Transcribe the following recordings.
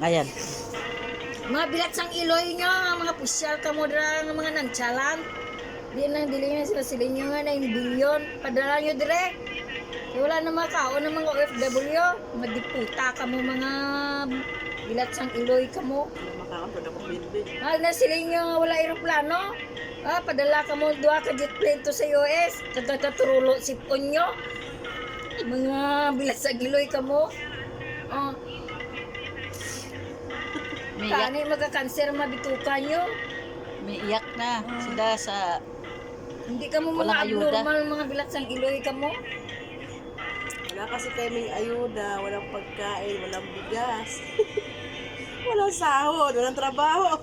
Ayan. Mga bilat sang iloy nyo, nga mga pusyal ka mo dira, nga mga nagchalan. Di nang dili nga sila silin nyo nga 9 billion. Padala nyo direct. Kaya wala na mga kao ng mga OFW. Mga diputa ka mo, mga bilat sang iloy ka mo. Makakapod ako bilbil. Na silin nyo nga wala aeroplano. Padala ka mo duha ka jet plane to sa US. Kataturulo sipon nyo. Mga bilat sang iloy ka mo. Umiiyak, Kani magka-cancer mabituka nyo. umiiyak na sila sa Hindi ka mo Walang mga ayuda. abnormal, mga bilat sang iloy ka mo. Wala kasi kaming ayuda, walang pagkain, walang bigas. Walang sahod, walang trabaho.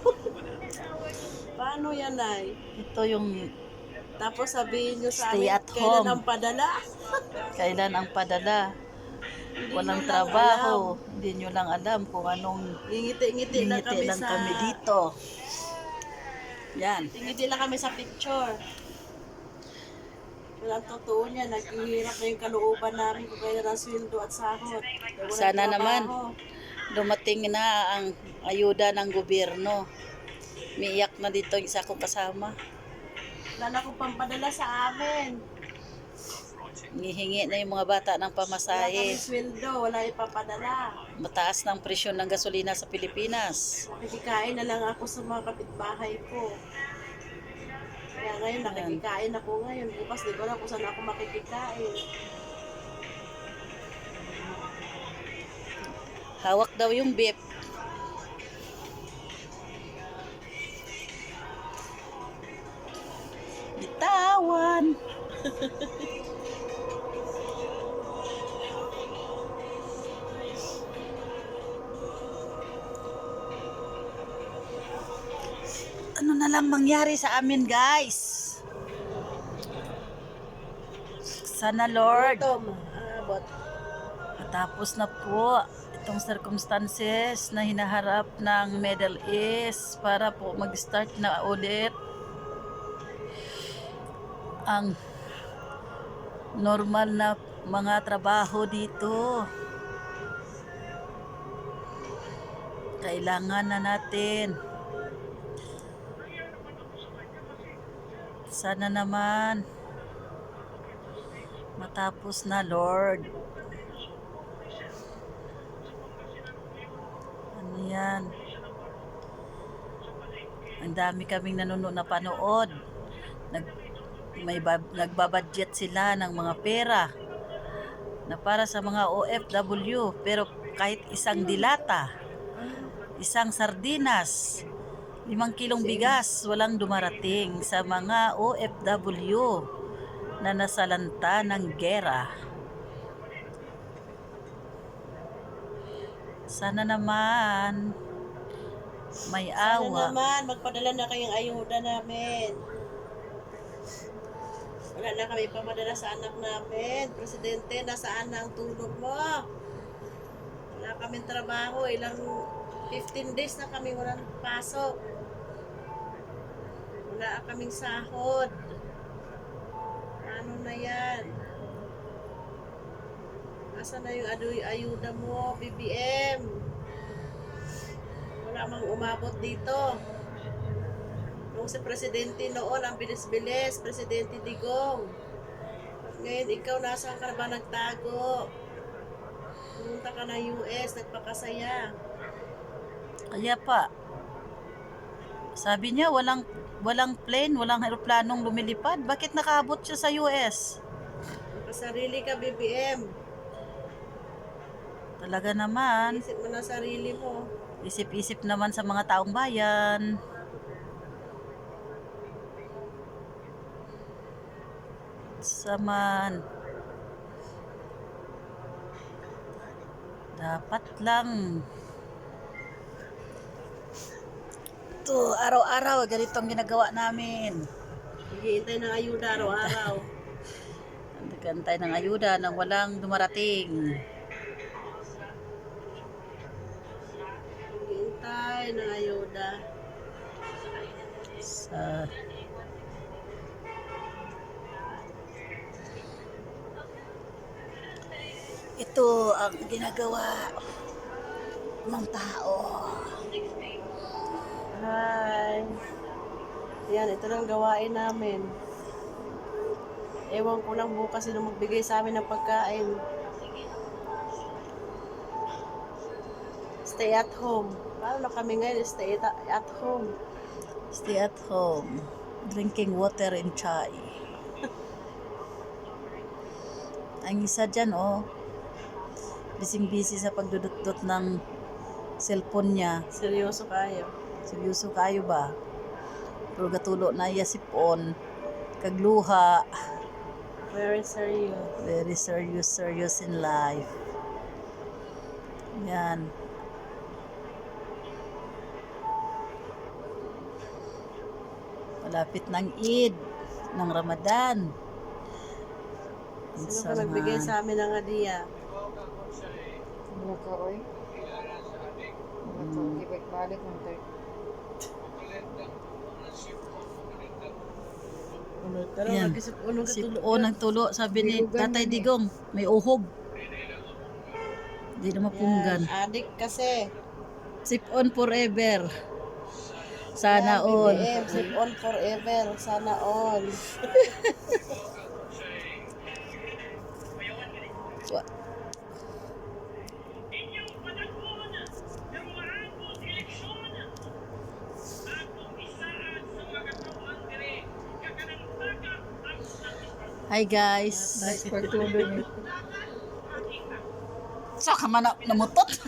Paano yan, Nay? ito yung Tapos sabihin nyo sa Stay amin, at kailan home. ang padala? kailan ang padala. Hindi Walang nyo lang trabaho. alam. Hindi nyo lang alam kung anong Ngingiti-ngiti lang ngiti kami lang sa... kami dito. Yan. Ngiti lang kami sa picture. Walang totoo niya, naghihirap na yung kalooban namin kung kailan ang sweldo at sahod. Dahil walang Sana naman trabaho. dumating na ang ayuda ng gobyerno. Umiiyak na dito yung isa kong kasama. Wala na akong pampadala sa amin. Hihingi na yung mga bata ng Wala kami pamasahe. sweldo, wala ipapadala. Mataas ng presyon ng gasolina sa Pilipinas. Nakikikain na lang ako sa mga kapitbahay ko. Kaya ngayon, nakikikain ako ngayon. Bukas, di ko na kung saan ako makikikain. Hawak daw yung beef. Bitawan. Ano na lang mangyari sa amin, guys? Sana Lord, Ito, maabot. matapos na po itong circumstances na hinaharap ng Middle East para po mag-start na ulit ang normal na mga trabaho dito. Kailangan na natin. Sana naman matapos na, Lord. Ano yan? Ang dami kaming napanood. Nagbabudget sila ng mga pera na para sa mga OFW, pero kahit isang dilata, isang sardinas, 5 kilong bigas walang dumarating sa mga OFW na nasalanta ng gera. Sana naman may Sana awa. naman, magpadala na kayong ayuda namin. Wala na kami pamadala sa anak namin. Presidente, nasaan na ang tulog mo? Wala kaming trabaho. Ilang 15 days na kami walang pasok. Wala kaming sahod. Ano na yan? Asa na yung ayuda mo, BBM? Wala mang umabot dito. Nung si Presidente noon, ang bilis-bilis, Presidente Digong. At ngayon, ikaw nasaan ka na ba nagtago? Pumunta ka na US, nagpakasaya. Kaya pa, sabi niya walang plane, walang aeroplanong lumilipad. Bakit nakaabot siya sa US? Magpasarili ka, BBM. Talaga naman, Isip mo na sarili mo. isip-isip naman sa mga taong bayan. Saman, dapat lang ito, araw-araw ganitong ginagawa namin. Naghihintay ng ayuda araw-araw. Nagkantay ng ayuda nang walang dumarating. Naghihintay ng ayuda. Sa ito ang ginagawa ng tao. Hi. Yan, ito lang gawain namin. Ewan ko lang bukas sino magbigay sa amin ng pagkain. Stay at home. Paano na kami ngayon? Stay at home. Stay at home, drinking water and chai. Ang isa dyan, oh, busy sa pagdudot-dot ng cellphone niya. Seryoso kayo. Seryoso kayo ba? Pero gatulo na iya sipon, kagluha. Very serious. Very serious in life. Yan. Malapit ng Eid, ng Ramadan. Sino ka nagbigay sa amin ng hadiah? Buka, oy. Balik mo tayo. Yan. Sipon ng tulo, sabi ni Tatay Digong, may uhog. Hindi na mapunggan. Adik kasi. Sipon forever. Sana all. BBM, Sip on forever. Sana all. Hi guys. Pagtuloy niyo. Saka man namutot.